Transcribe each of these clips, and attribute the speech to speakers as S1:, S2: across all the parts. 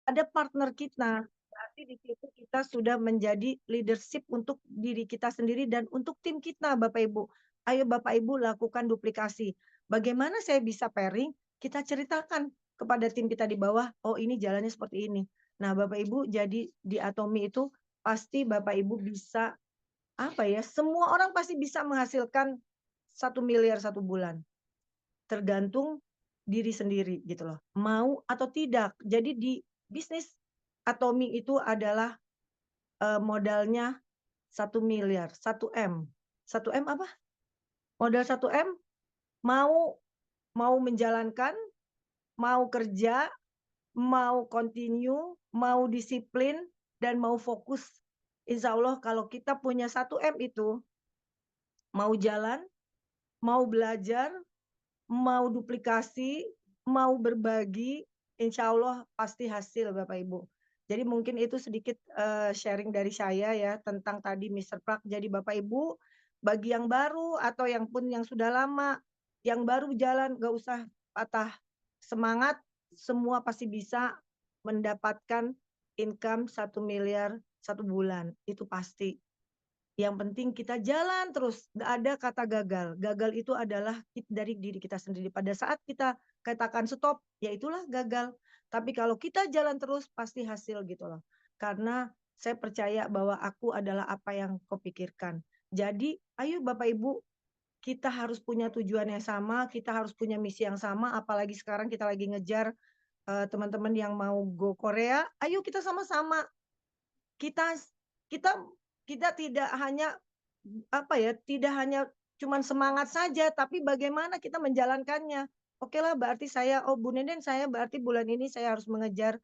S1: ada partner kita. Berarti di situ kita sudah menjadi leadership untuk diri kita sendiri dan untuk tim kita, Bapak Ibu. Ayo Bapak Ibu lakukan duplikasi. Bagaimana saya bisa pairing? Kita ceritakan kepada tim kita di bawah, oh ini jalannya seperti ini. Nah, Bapak Ibu jadi di Atomi itu pasti Bapak Ibu bisa apa ya? Semua orang pasti bisa menghasilkan 1 miliar 1 bulan. Tergantung diri sendiri gitu loh, mau atau tidak. Jadi di bisnis Atomi itu adalah, modalnya 1 miliar 1 M. 1 M apa? Modal 1 M, mau mau menjalankan, mau kerja, mau continue, mau disiplin, dan mau fokus. Insya Allah kalau kita punya 1 M itu, mau jalan, mau belajar, mau duplikasi, mau berbagi, insya Allah pasti hasil Bapak Ibu. Jadi mungkin itu sedikit, sharing dari saya ya tentang tadi Mister Plug. Jadi Bapak Ibu, bagi yang baru atau yang pun yang sudah lama, yang baru jalan nggak usah patah semangat, semua pasti bisa mendapatkan income 1 miliar 1 bulan, itu pasti. Yang penting kita jalan terus, nggak ada kata gagal. Gagal itu adalah dari diri kita sendiri. Pada saat kita katakan stop, ya itulah gagal. Tapi kalau kita jalan terus, pasti hasil gitu loh. Karena saya percaya bahwa aku adalah apa yang kau pikirkan. Jadi, ayo Bapak Ibu, kita harus punya tujuan yang sama, kita harus punya misi yang sama, apalagi sekarang kita lagi ngejar teman-teman yang mau go Korea, ayo kita sama-sama. Kita kita kita tidak hanya, apa ya, tidak hanya cuman semangat saja, tapi bagaimana kita menjalankannya. Okelah berarti saya, "Oh Bu Nenden saya berarti bulan ini saya harus mengejar,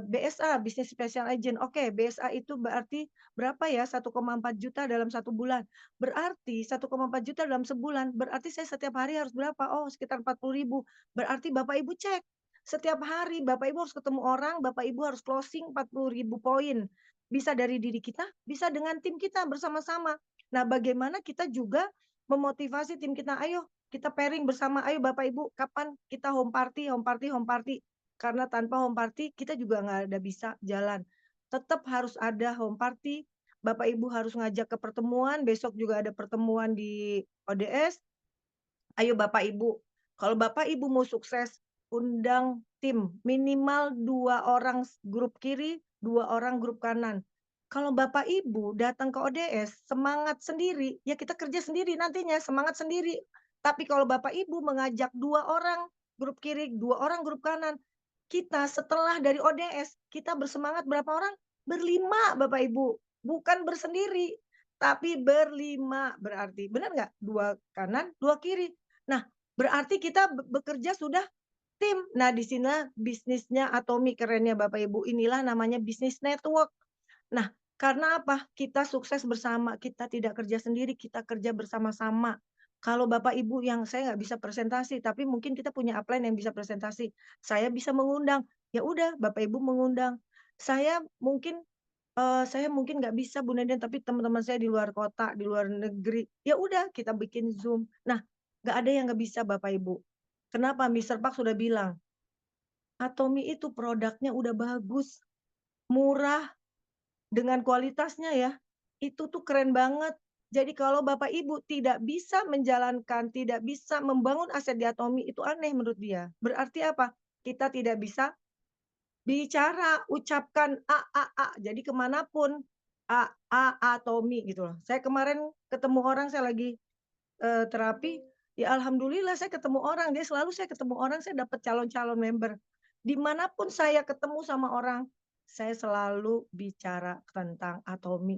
S1: BSA, Business Special Agent." Oke, BSA itu berarti berapa ya, 1,4 juta dalam 1 bulan. Berarti 1,4 juta dalam sebulan, berarti saya setiap hari harus berapa? Oh sekitar 40.000. Berarti Bapak Ibu cek, setiap hari Bapak Ibu harus ketemu orang, Bapak Ibu harus closing 40.000 poin. Bisa dari diri kita, bisa dengan tim kita bersama-sama. Nah, bagaimana kita juga memotivasi tim kita, "Ayo kita pairing bersama, ayo Bapak Ibu kapan kita home party home party home party." Karena tanpa home party kita juga nggak ada bisa jalan. Tetap harus ada home party, Bapak Ibu harus ngajak ke pertemuan, besok juga ada pertemuan di ODS. Ayo Bapak Ibu, kalau Bapak Ibu mau sukses, undang tim, minimal 2 orang grup kiri, 2 orang grup kanan. Kalau Bapak Ibu datang ke ODS semangat sendiri, ya kita kerja sendiri nantinya, semangat sendiri. Tapi kalau Bapak Ibu mengajak 2 orang grup kiri, 2 orang grup kanan, kita setelah dari ODS, kita bersemangat berapa orang? Berlima Bapak Ibu, bukan bersendiri, tapi berlima berarti. Benar nggak? 2 kanan, 2 kiri. Nah, berarti kita bekerja sudah tim. Nah, di sini bisnisnya Atomi kerennya Bapak Ibu, inilah namanya bisnis network. Nah, karena apa? Kita sukses bersama, kita tidak kerja sendiri, kita kerja bersama-sama. Kalau Bapak Ibu yang saya nggak bisa presentasi, tapi mungkin kita punya upline yang bisa presentasi. Saya bisa mengundang, ya udah Bapak Ibu mengundang. Saya mungkin nggak bisa Bu Nenden, tapi teman-teman saya di luar kota, di luar negeri, ya udah kita bikin Zoom. Nah, nggak ada yang nggak bisa Bapak Ibu. Kenapa? Mister Park sudah bilang, Atomi itu produknya udah bagus, murah, dengan kualitasnya ya, itu tuh keren banget. Jadi kalau Bapak Ibu tidak bisa menjalankan, tidak bisa membangun aset di Atomi, itu aneh menurut dia. Berarti apa? Kita tidak bisa bicara, ucapkan A, A, A. Jadi kemanapun A, Tommy gitu loh. Saya kemarin ketemu orang, saya lagi, terapi, ya alhamdulillah saya ketemu orang, dia selalu saya ketemu orang, saya dapat calon-calon member. Dimanapun saya ketemu sama orang, saya selalu bicara tentang Atomi.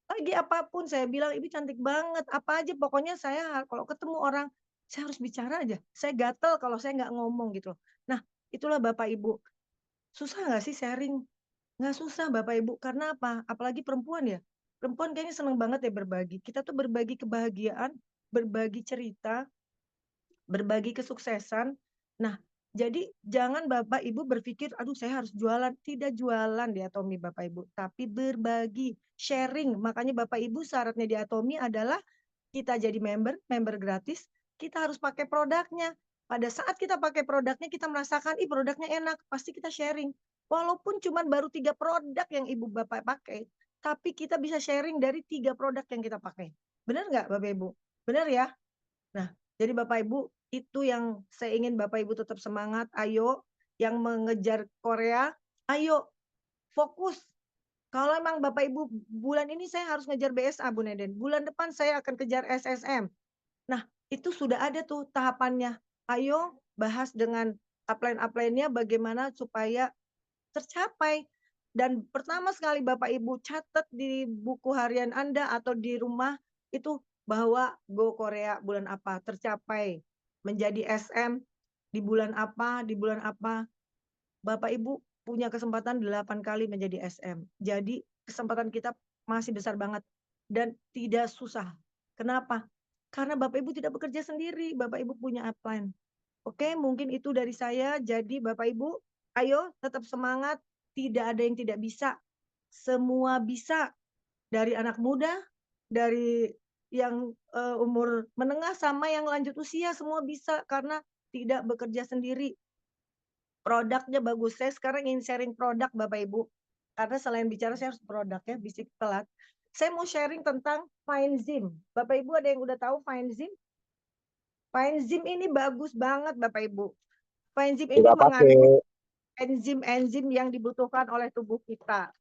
S1: Lagi apapun saya bilang, "Ibu cantik banget," apa aja pokoknya saya kalau ketemu orang, saya harus bicara aja. Saya gatel kalau saya nggak ngomong gitu loh. Nah, itulah Bapak Ibu. Susah nggak sih sharing? Nggak susah Bapak Ibu, karena apa? Apalagi perempuan ya, perempuan kayaknya seneng banget ya berbagi. Kita tuh berbagi kebahagiaan, berbagi cerita, berbagi kesuksesan. Nah, jadi jangan Bapak Ibu berpikir, "Aduh saya harus jualan." Tidak jualan di Atomi Bapak Ibu, tapi berbagi, sharing. Makanya Bapak Ibu syaratnya di Atomi adalah kita jadi member, member gratis, kita harus pakai produknya. Pada saat kita pakai produknya, kita merasakan, "Ih produknya enak," pasti kita sharing. Walaupun cuman baru 3 produk yang Ibu Bapak pakai, tapi kita bisa sharing dari 3 produk yang kita pakai. Benar nggak Bapak Ibu? Benar ya? Nah, jadi Bapak Ibu, itu yang saya ingin Bapak Ibu tetap semangat, ayo yang mengejar Korea, ayo fokus. Kalau emang Bapak Ibu bulan ini saya harus ngejar BSA Bu Neden, bulan depan saya akan kejar SSM. Nah, itu sudah ada tuh tahapannya. Ayo bahas dengan upline-upline-nya bagaimana supaya tercapai. Dan pertama sekali Bapak Ibu catat di buku harian Anda atau di rumah itu bahwa Go Korea bulan apa, tercapai. Menjadi SM di bulan apa, di bulan apa. Bapak Ibu punya kesempatan 8 kali menjadi SM. Jadi kesempatan kita masih besar banget dan tidak susah. Kenapa? Karena Bapak Ibu tidak bekerja sendiri, Bapak Ibu punya upline. Oke, mungkin itu dari saya. Jadi Bapak Ibu, ayo tetap semangat, tidak ada yang tidak bisa. Semua bisa, dari anak muda, dari yang umur menengah sama yang lanjut usia semua bisa karena tidak bekerja sendiri. Produknya bagus. Saya sekarang ingin sharing produk Bapak Ibu. Karena selain bicara saya harus produk ya, bisik telat. Saya mau sharing tentang Finezim. Bapak Ibu ada yang udah tahu Finezim? Finezim ini bagus banget Bapak Ibu. Finezim ini
S2: Tidak pakai.
S1: mengandung enzim-enzim yang dibutuhkan oleh tubuh kita.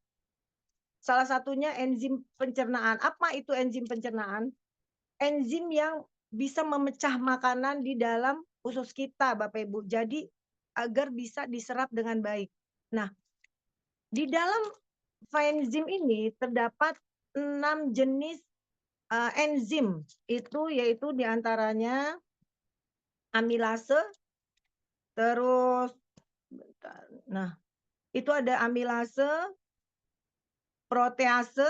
S1: Salah satunya enzim pencernaan. Apa itu enzim pencernaan? Enzim yang bisa memecah makanan di dalam usus kita, Bapak Ibu. Jadi agar bisa diserap dengan baik. Nah, di dalam Finezim ini terdapat 6 jenis enzim. Itu yaitu diantaranya amilase, terus nah, itu ada amilase, protease,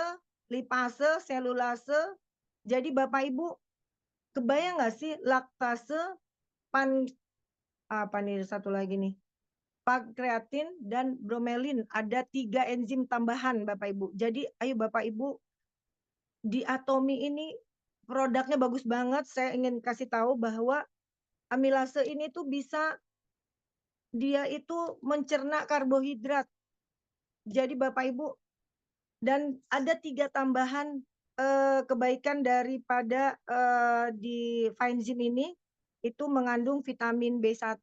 S1: lipase, selulase. Jadi Bapak Ibu, kebayang nggak sih laktase, pan apa nih satu lagi nih? Pankreatin dan bromelin. Ada 3 enzim tambahan Bapak Ibu. Jadi ayo Bapak Ibu, di Atomi ini produknya bagus banget. Saya ingin kasih tahu bahwa amilase ini tuh bisa dia itu mencerna karbohidrat. Jadi Bapak Ibu, dan ada 3 tambahan kebaikan daripada di Finezim ini, itu mengandung vitamin B1.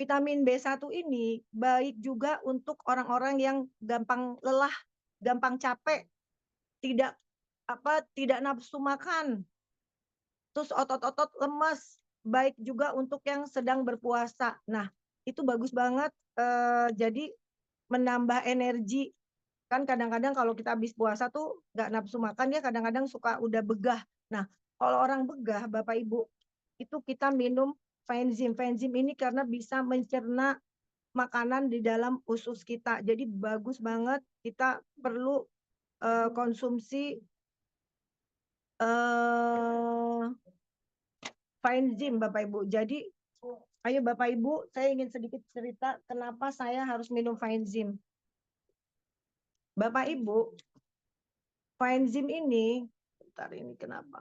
S1: Vitamin B1 ini baik juga untuk orang-orang yang gampang lelah, gampang capek, tidak tidak nafsu makan, terus otot-otot lemas, baik juga untuk yang sedang berpuasa. Nah, itu bagus banget, jadi menambah energi. Kan kadang-kadang kalau kita habis puasa tuh nggak nafsu makan ya, kadang-kadang suka udah begah. Nah, kalau orang begah, Bapak Ibu, itu kita minum Finezim. Finezim ini karena bisa mencerna makanan di dalam usus kita. Jadi bagus banget, kita perlu konsumsi Finezim Bapak Ibu. Jadi ayo Bapak Ibu, saya ingin sedikit cerita kenapa saya harus minum Finezim. Bapak Ibu, Finezim ini, bentar ini kenapa?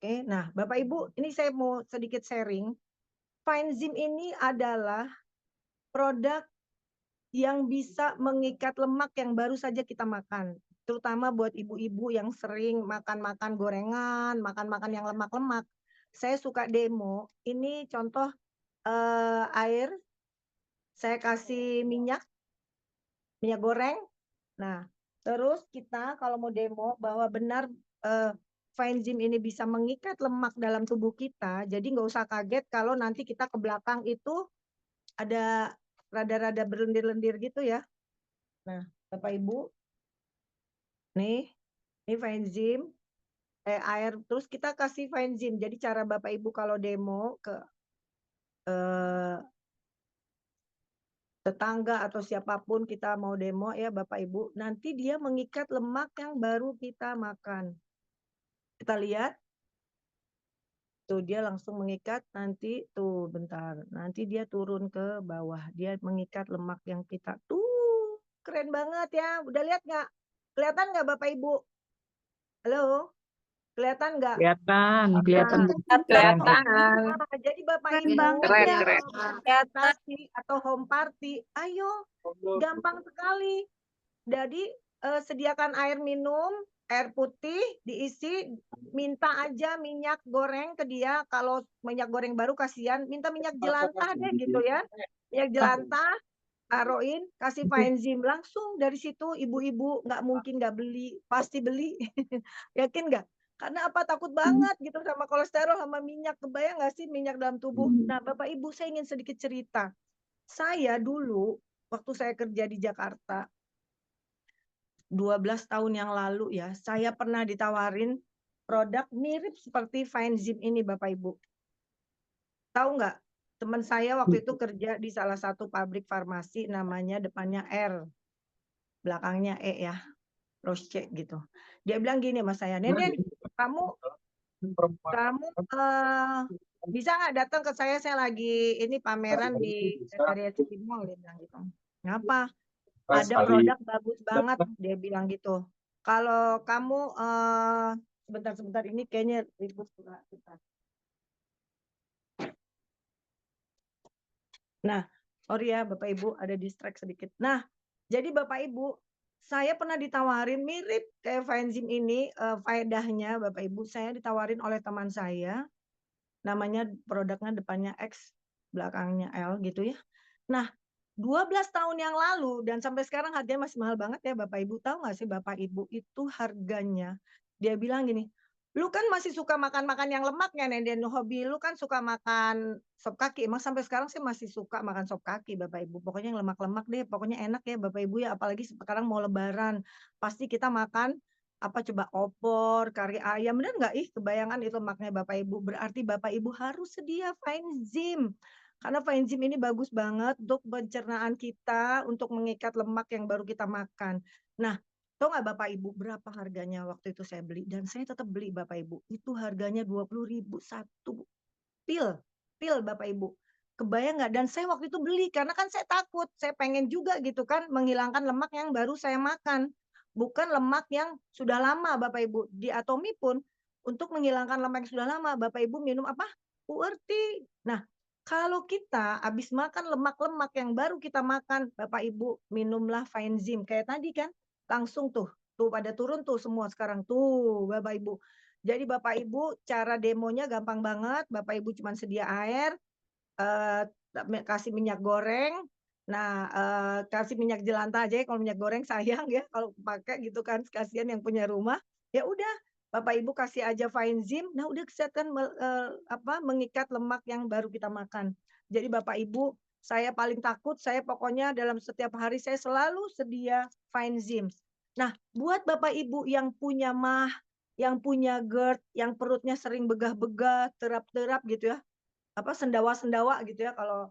S1: Oke, nah Bapak Ibu, ini saya mau sedikit sharing. Finezim ini adalah produk yang bisa mengikat lemak yang baru saja kita makan. Terutama buat ibu-ibu yang sering makan-makan gorengan, makan-makan yang lemak-lemak. Saya suka demo, ini contoh air, saya kasih minyak goreng. Nah, terus kita kalau mau demo bahwa benar Finezim ini bisa mengikat lemak dalam tubuh kita, jadi nggak usah kaget kalau nanti kita ke belakang itu ada rada-rada berlendir-lendir gitu ya. Nah, Bapak Ibu, ini Finezim, air, terus kita kasih Finezim. Jadi cara Bapak Ibu kalau demo ke tetangga atau siapapun kita mau demo ya Bapak Ibu, nanti dia mengikat lemak yang baru kita makan. Kita lihat, tuh dia langsung mengikat, nanti tuh bentar, nanti dia turun ke bawah, dia mengikat lemak yang kita tuh keren banget ya. Udah lihat nggak? Kelihatan nggak Bapak Ibu? Halo, Kelihatan nggak?
S2: Kelihatan
S1: Nah,
S2: keren.
S3: Kelihatan.
S1: jadi Bapak
S4: Keren
S1: Ibu
S4: banget
S3: Keren,
S4: ya.
S1: yang
S3: keren.
S1: presentasi atau home party, ayo gampang sekali. Jadi sediakan air minum, air putih diisi, minta aja minyak goreng ke dia. Kalau minyak goreng baru kasihan, minta minyak jelantah deh gitu ya. Minyak jelantah, taruhin, kasih faenzim langsung dari situ. Ibu-ibu nggak mungkin nggak beli, pasti beli. Yakin nggak? Karena apa? Takut banget gitu sama kolesterol sama minyak. Kebayang nggak sih minyak dalam tubuh? Nah, Bapak Ibu, saya ingin sedikit cerita. Saya dulu waktu saya kerja di Jakarta 12 tahun yang lalu ya, saya pernah ditawarin produk mirip seperti Faenzim ini Bapak Ibu. Tahu nggak? Teman saya waktu itu kerja di salah satu pabrik farmasi namanya depannya R, belakangnya E ya, Roche gitu. Dia bilang gini sama saya, Nenen, kamu kamu bisa nggak datang ke saya lagi ini pameran di Gandaria City Mall, dia bilang gitu. Ngapa? Ada produk bagus banget, dia bilang gitu. Kalau kamu sebentar ini kayaknya ribut kita. Nah, sorry ya Bapak Ibu ada distract sedikit. Nah, jadi Bapak Ibu, saya pernah ditawarin mirip kayak Faenzim ini, faedahnya Bapak Ibu, saya ditawarin oleh teman saya, namanya produknya depannya X, belakangnya L gitu ya. Nah, 12 tahun yang lalu dan sampai sekarang harganya masih mahal banget ya Bapak Ibu. Tahu nggak sih Bapak Ibu itu harganya, dia bilang gini, lu kan masih suka makan-makan yang lemak ya Nenden, hobi lu kan suka makan sop kaki. Emang sampai sekarang sih masih suka makan sop kaki Bapak Ibu. Pokoknya yang lemak-lemak deh, pokoknya enak ya Bapak Ibu ya. Apalagi sekarang mau lebaran, pasti kita makan apa coba opor, kari ayam, bener nggak? Ih, kebayangan itu lemaknya Bapak Ibu. Berarti Bapak Ibu harus sedia Faenzim. Karena Faenzim ini bagus banget untuk pencernaan kita, untuk mengikat lemak yang baru kita makan. Nah, tahu nggak Bapak Ibu berapa harganya waktu itu saya beli? Dan saya tetap beli Bapak Ibu. Itu harganya 20.000 satu pil. Pil Bapak Ibu. Kebayang nggak? Dan saya waktu itu beli karena kan saya takut. Saya pengen juga gitu kan menghilangkan lemak yang baru saya makan. Bukan lemak yang sudah lama Bapak Ibu. Di Atomi pun untuk menghilangkan lemak yang sudah lama Bapak Ibu minum apa? URT. Nah, kalau kita habis makan lemak-lemak yang baru kita makan, Bapak Ibu minumlah Faenzim kayak tadi kan, langsung tuh pada turun tuh semua sekarang tuh Bapak Ibu. Jadi Bapak Ibu cara demonya gampang banget, Bapak Ibu cuma sedia air, kasih minyak goreng. Nah, kasih minyak jelantah aja ya, kalau minyak goreng sayang ya kalau pakai gitu kan, kasihan yang punya rumah. Ya udah, Bapak Ibu kasih aja Faenzim, nah udah kesehatan mengikat lemak yang baru kita makan. Jadi Bapak Ibu, saya paling takut, saya pokoknya dalam setiap hari saya selalu sedia Faenzim. Nah, buat Bapak Ibu yang punya mah, yang punya GERD, yang perutnya sering begah-begah, terap-terap gitu ya, apa sendawa-sendawa gitu ya kalau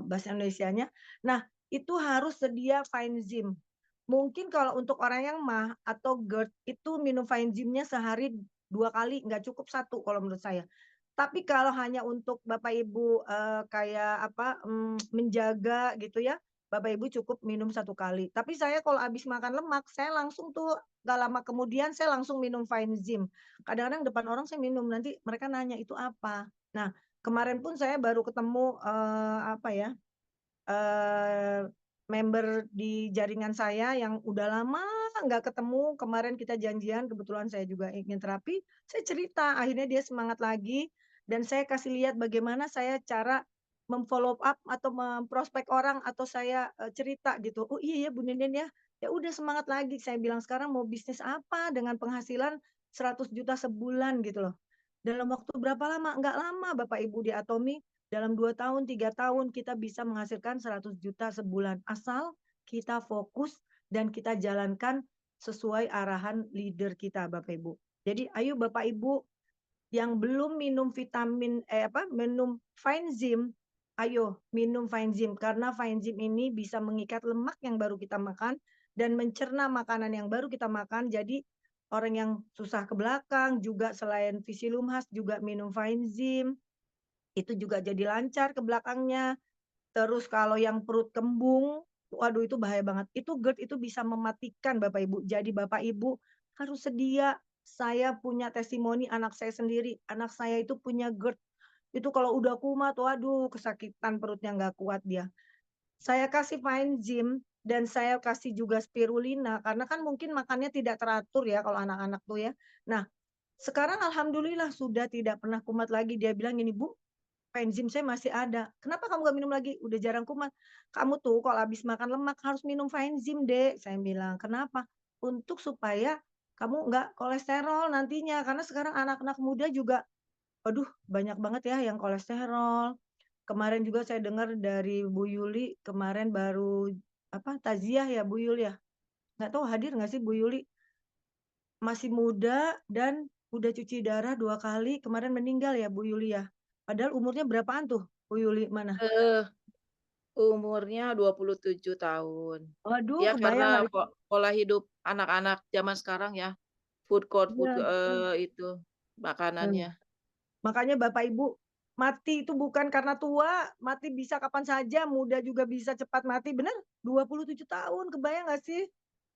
S1: bahasa Indonesianya. Nah, itu harus sedia Faenzim. Mungkin kalau untuk orang yang mah atau GERD itu minum Faenzimnya sehari 2 kali, nggak cukup satu kalau menurut saya. Tapi kalau hanya untuk Bapak Ibu, kayak apa, menjaga gitu ya, Bapak Ibu cukup minum 1 kali. Tapi saya kalau habis makan lemak, saya langsung tuh nggak lama kemudian saya langsung minum Faenzim. Kadang-kadang depan orang saya minum, nanti mereka nanya, "Itu apa?" Nah, kemarin pun saya baru ketemu, apa ya, member di jaringan saya yang udah lama nggak ketemu, kemarin kita janjian, kebetulan saya juga ingin terapi, saya cerita, akhirnya dia semangat lagi, dan saya kasih lihat bagaimana saya cara memfollow up atau memprospek orang atau saya, cerita gitu, "Oh iya ya Bu Nenen ya, ya udah semangat lagi," saya bilang, "sekarang mau bisnis apa dengan penghasilan 100 juta sebulan?" Gitu loh. Dalam waktu berapa lama? Nggak lama Bapak Ibu di Atomi, dalam 2 tahun, 3 tahun kita bisa menghasilkan 100 juta sebulan. Asal kita fokus dan kita jalankan sesuai arahan leader kita Bapak Ibu. Jadi ayo Bapak Ibu yang belum minum minum Faenzim, ayo minum Faenzim karena Faenzim ini bisa mengikat lemak yang baru kita makan dan mencerna makanan yang baru kita makan. Jadi orang yang susah ke belakang juga selain visi lumhas juga minum Faenzim, itu juga jadi lancar ke belakangnya. Terus kalau yang perut kembung, waduh itu bahaya banget. Itu GERD itu bisa mematikan Bapak Ibu. Jadi Bapak Ibu harus sedia Saya punya testimoni anak saya sendiri, anak saya itu punya GERD, itu kalau udah kumat, waduh kesakitan perutnya nggak kuat dia. Saya kasih Faenzim dan saya kasih juga spirulina karena kan mungkin makannya tidak teratur ya kalau anak-anak tuh ya. Nah, sekarang alhamdulillah sudah tidak pernah kumat lagi. Dia bilang gini, "Bu, Faenzim saya masih ada. Kenapa kamu nggak minum lagi? Udah jarang kumat." "Kamu tuh kalau habis makan lemak harus minum Faenzim, Dek." Saya bilang, "Kenapa?" "Untuk supaya kamu nggak kolesterol nantinya." Karena sekarang anak-anak muda juga, waduh banyak banget ya yang kolesterol. Kemarin juga saya dengar dari Bu Yuli, kemarin baru apa, takziah ya Bu Yuli ya? Nggak tahu hadir nggak sih Bu Yuli? Masih muda dan udah cuci darah 2 kali, kemarin meninggal ya Bu Yuli ya? Padahal umurnya berapaan tuh Bu Yuli mana?
S2: Eh, umurnya 27 tahun.
S1: Waduh
S2: Ya
S1: kebayang nggak
S2: karena
S1: itu?
S2: pola hidup anak-anak zaman sekarang ya, food court,
S1: Iya,
S2: itu
S1: mmm.
S2: makanannya.
S1: Makanya Bapak Ibu, mati itu bukan karena tua, mati bisa kapan saja, muda juga bisa cepat mati, bener? 27 tahun, kebayang nggak sih?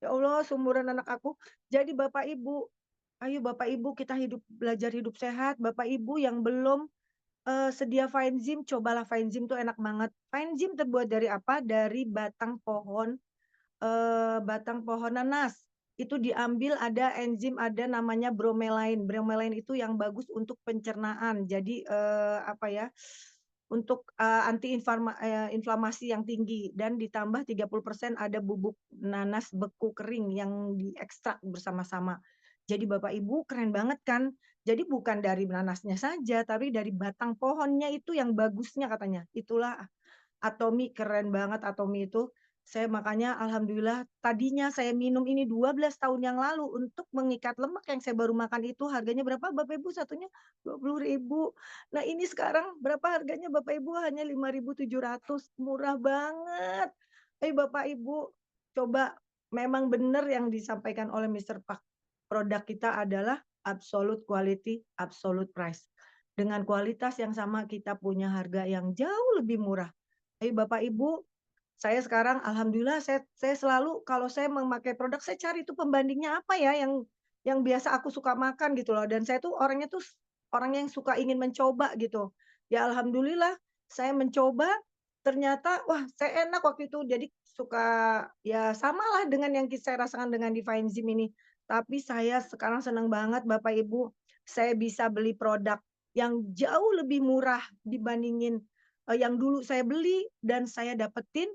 S1: Ya Allah, seumuran anak aku. Jadi Bapak Ibu, ayo Bapak Ibu kita belajar hidup sehat, Bapak Ibu yang belum, sedia Faenzim, cobalah Faenzim tuh enak banget. Faenzim terbuat dari apa? Dari batang pohon nanas. Itu diambil ada enzim, ada namanya bromelain. Bromelain itu yang bagus untuk pencernaan. Jadi, apa ya, untuk, inflamasi yang tinggi dan ditambah 30% ada bubuk nanas beku kering yang diekstrak bersama-sama. Jadi Bapak Ibu keren banget kan? Jadi bukan dari nanasnya saja, tapi dari batang pohonnya itu yang bagusnya katanya. Itulah Atomi keren banget Atomi itu. Saya makanya alhamdulillah tadinya saya minum ini 12 tahun yang lalu untuk mengikat lemak yang saya baru makan itu harganya berapa Bapak Ibu satunya? 20.000. Nah ini sekarang berapa harganya Bapak Ibu? Hanya 5.700, murah banget. Ayo Bapak Ibu coba memang benar yang disampaikan oleh Mister Pak. Produk kita adalah absolute quality, absolute price. Dengan kualitas yang sama kita punya harga yang jauh lebih murah. Ayo Bapak Ibu, saya sekarang alhamdulillah saya selalu kalau saya memakai produk saya cari tuh pembandingnya apa ya yang biasa aku suka makan gitu loh dan saya tuh orangnya tuh orang yang suka ingin mencoba gitu. Ya alhamdulillah saya mencoba ternyata wah saya enak waktu itu jadi suka ya samalah dengan yang saya rasakan dengan Divine Gym ini. Tapi saya sekarang senang banget Bapak Ibu, saya bisa beli produk yang jauh lebih murah dibandingin yang dulu saya beli dan saya dapetin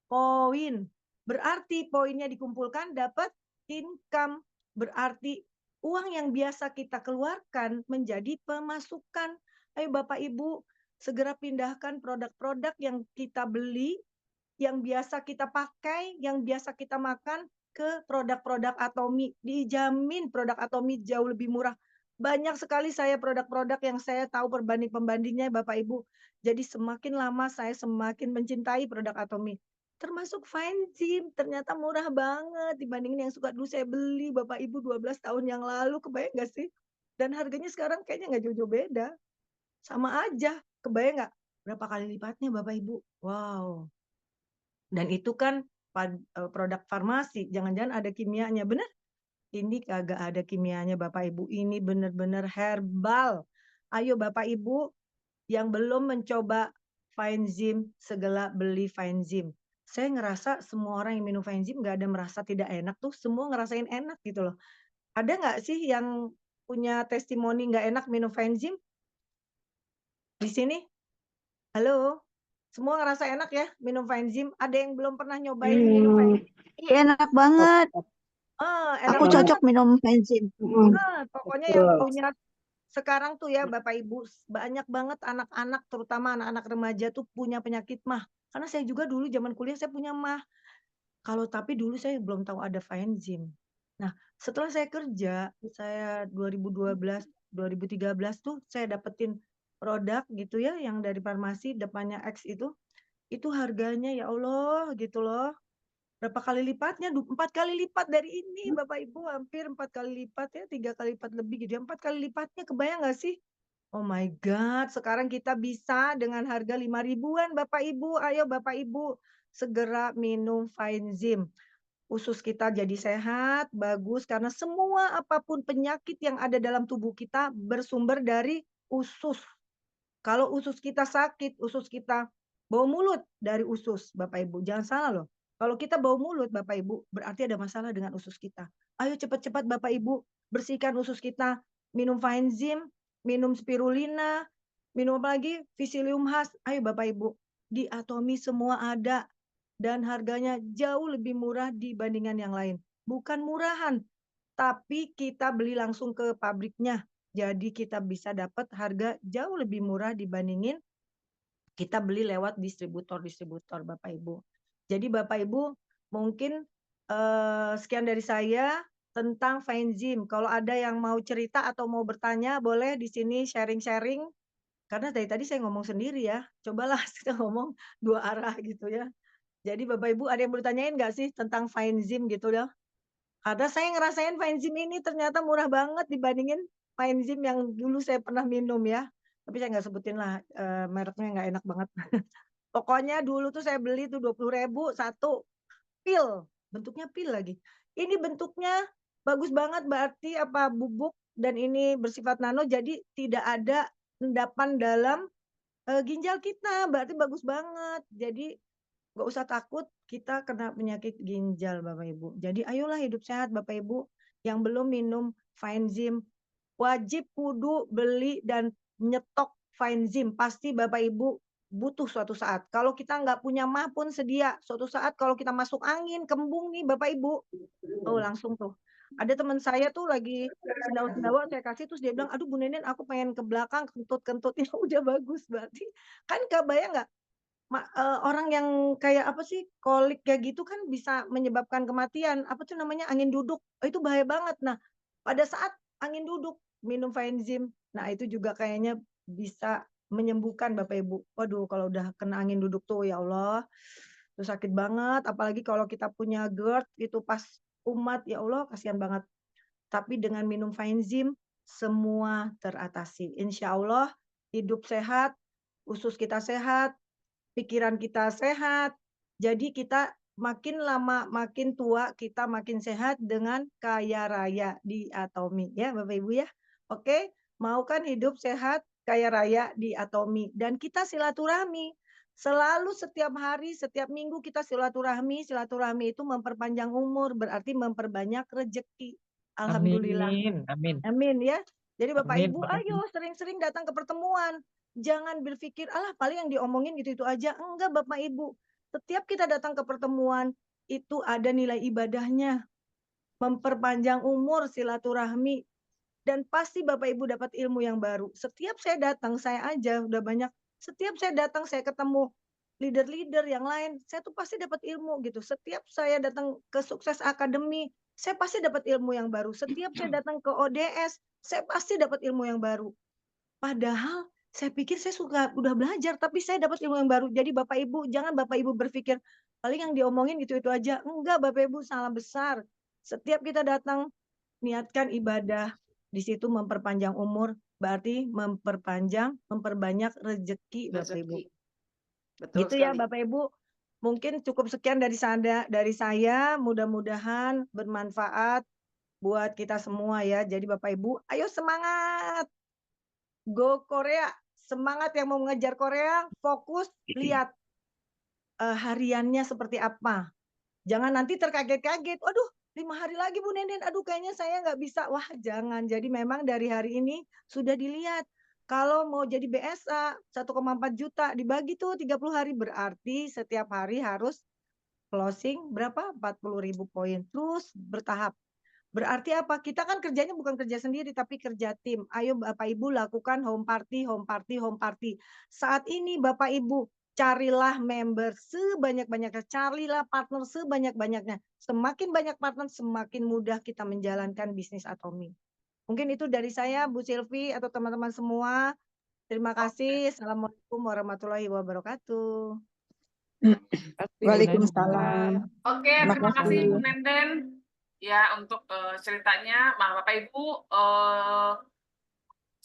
S1: poin. Berarti poinnya dikumpulkan dapat income. Berarti uang yang biasa kita keluarkan menjadi pemasukan. Ayo Bapak Ibu, segera pindahkan produk-produk yang kita beli, yang biasa kita pakai, yang biasa kita makan ke produk-produk Atomi. Dijamin produk Atomi jauh lebih murah. Banyak sekali saya produk-produk yang saya tahu pembanding-pembandingnya Bapak Ibu. Jadi semakin lama saya semakin mencintai produk Atomi. Termasuk Finezim, ternyata murah banget dibandingin yang suka dulu saya beli Bapak Ibu 12 tahun yang lalu, kebayang nggak sih? Dan harganya sekarang kayaknya nggak jauh-jauh beda, sama aja, kebayang nggak? Berapa kali lipatnya Bapak Ibu? Wow, dan itu kan produk farmasi, jangan-jangan ada kimianya, bener? Ini kagak ada kimianya Bapak Ibu, ini bener-bener herbal. Ayo Bapak Ibu yang belum mencoba Faenzim, segera beli Faenzim. Saya ngerasa semua orang yang minum Faenzim nggak ada merasa tidak enak tuh, semua ngerasain enak gitu loh. Ada nggak sih yang punya testimoni nggak enak minum Faenzim di sini? Halo? Semua ngerasa enak ya minum Faenzim? Ada yang belum pernah nyobain minum
S3: Hmm,
S1: Faenzim?
S4: Iya, enak banget.
S1: Enak
S4: Aku cocok
S1: banget.
S4: minum bensin.
S1: Pokoknya yang
S3: betul.
S1: punya sekarang tuh ya Bapak Ibu, banyak banget anak-anak, terutama anak-anak remaja tuh punya penyakit MAH. Karena saya juga dulu zaman kuliah saya punya MAH. Kalau tapi dulu saya belum tahu ada Faenzim. Nah, setelah saya kerja, saya 2012, 2013 tuh saya dapetin produk gitu ya yang dari farmasi depannya X itu harganya ya Allah gitu loh. Berapa kali lipatnya, 4 kali lipat dari ini Bapak Ibu, hampir 4 kali lipat ya, 3 kali lipat lebih gitu ya, 4 kali lipatnya kebayang nggak sih? Oh my God, sekarang kita bisa dengan harga 5 ribuan Bapak Ibu, ayo Bapak Ibu segera minum Faenzim. usus kita jadi sehat, bagus, karena semua apapun penyakit yang ada dalam tubuh kita bersumber dari usus. Kalau usus kita sakit, usus kita bau mulut dari usus, Bapak Ibu, jangan salah loh. Kalau kita bau mulut Bapak Ibu, berarti ada masalah dengan usus kita. Ayo cepat-cepat Bapak Ibu bersihkan usus kita, minum Faenzim, minum spirulina, minum apa lagi? Psyllium husk. Ayo Bapak Ibu, di Atomi semua ada dan harganya jauh lebih murah dibandingkan yang lain. Bukan murahan, tapi kita beli langsung ke pabriknya. Jadi kita bisa dapat harga jauh lebih murah dibandingin kita beli lewat distributor-distributor Bapak Ibu. Jadi Bapak Ibu mungkin sekian dari saya tentang Faenzim. Kalau ada yang mau cerita atau mau bertanya boleh di sini sharing-sharing. Karena dari tadi saya ngomong sendiri ya. Cobalah kita ngomong dua arah gitu ya. Jadi Bapak Ibu ada yang mau ditanyain nggak sih tentang Faenzim gitu ya? Karena saya ngerasain Faenzim ini ternyata murah banget dibandingin Faenzim yang dulu saya pernah minum ya. Tapi saya nggak sebutin lah, mereknya nggak enak banget. Pokoknya dulu tuh saya beli tuh 20.000 satu pil, bentuknya pil lagi. Ini bentuknya bagus banget berarti apa bubuk dan ini bersifat nano jadi tidak ada endapan dalam ginjal kita, berarti bagus banget. Jadi nggak usah takut kita kena penyakit ginjal Bapak Ibu. Jadi ayolah hidup sehat Bapak Ibu yang belum minum Faenzim wajib kudu beli dan nyetok Faenzim. Pasti Bapak Ibu butuh suatu saat. Kalau kita nggak punya mah pun sedia. Suatu saat kalau kita masuk angin, kembung nih Bapak Ibu. Oh langsung tuh. Ada teman saya tuh lagi sendawa-sendawa saya kasih terus dia bilang, aduh Bu Nenen aku pengen ke belakang kentut-kentut. Ya udah bagus berarti. Kan kebayang nggak orang yang kayak apa sih, kolik kayak gitu kan bisa menyebabkan kematian, apa tuh namanya, angin duduk, itu bahaya banget. Nah, pada saat angin duduk, minum Faenzim, nah itu juga kayaknya bisa menyembuhkan Bapak Ibu. Waduh kalau udah kena angin duduk tuh ya Allah, itu sakit banget, apalagi kalau kita punya GERD itu pas umat, ya Allah kasihan banget. Tapi dengan minum Faenzim, semua teratasi. Insya Allah hidup sehat, usus kita sehat, pikiran kita sehat. Jadi kita makin lama makin tua kita makin sehat dengan kaya raya di Atomi ya Bapak Ibu ya. Oke, mau kan hidup sehat kaya raya di Atomi dan kita silaturahmi. Selalu setiap hari, setiap minggu kita silaturahmi. Silaturahmi itu memperpanjang umur, berarti memperbanyak rezeki. Alhamdulillah.
S3: Amin, amin,
S1: Amin ya. Jadi Bapak
S3: amin.
S1: Ibu
S3: Makasih.
S1: ayo sering-sering datang ke pertemuan. Jangan berpikir, alah paling yang diomongin gitu-itu aja. Enggak Bapak Ibu. Setiap kita datang ke pertemuan, itu ada nilai ibadahnya. Memperpanjang umur, silaturahmi. Dan pasti Bapak Ibu dapat ilmu yang baru. Setiap saya datang, saya aja udah banyak. Setiap saya datang, saya ketemu leader-leader yang lain. Saya tuh pasti dapat ilmu gitu. Setiap saya datang ke Sukses Academy, saya pasti dapat ilmu yang baru. Setiap saya datang ke ODS, saya pasti dapat ilmu yang baru. Padahal saya pikir saya udah belajar, tapi saya dapat ilmu yang baru. Jadi Bapak Ibu, jangan Bapak Ibu berpikir, paling yang diomongin gitu-itu aja. Enggak Bapak Ibu, salah besar. Setiap kita datang, niatkan ibadah. Di situ memperpanjang umur, berarti memperbanyak rezeki Bapak Ibu.
S2: Rezeki. Betul
S1: Gitu ya
S2: sekali.
S1: Bapak Ibu. Mungkin cukup sekian dari saya. Mudah-mudahan bermanfaat buat kita semua ya. Jadi Bapak Ibu, ayo semangat. Go Korea. Semangat yang mau mengejar Korea, fokus lihat hariannya seperti apa. Jangan nanti terkaget-kaget. Waduh, 5 hari lagi Bu Nenen. Aduh, kayaknya saya nggak bisa. Wah, jangan. Jadi memang dari hari ini sudah dilihat. Kalau mau jadi BSA 1,4 juta dibagi tuh 30 hari berarti setiap hari harus closing berapa? 40.000 poin. Terus bertahap. Berarti apa? Kita kan kerjanya bukan kerja sendiri tapi kerja tim. Ayo Bapak Ibu lakukan home party, home party, home party. Saat ini Bapak Ibu carilah member sebanyak-banyaknya, carilah partner sebanyak-banyaknya. Semakin banyak partner, semakin mudah kita menjalankan bisnis Atomi. Mungkin itu dari saya, Bu Silvi atau teman-teman semua. Terima kasih. Assalamualaikum warahmatullahi wabarakatuh.
S3: Makasih, Bu
S4: Waalaikumsalam.
S3: Nenden.
S5: Oke,
S4: Terima
S5: terima kasih
S4: kasih.
S5: Bu Nenden ya untuk ceritanya. Bapak Ibu,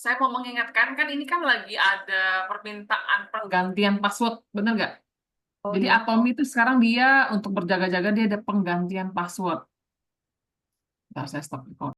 S5: saya mau mengingatkan kan ini kan lagi ada permintaan penggantian password, benar nggak?
S1: Oh,
S5: Jadi
S1: dia.
S5: Atomi itu sekarang dia untuk berjaga-jaga dia ada penggantian password. Bentar, saya stop record.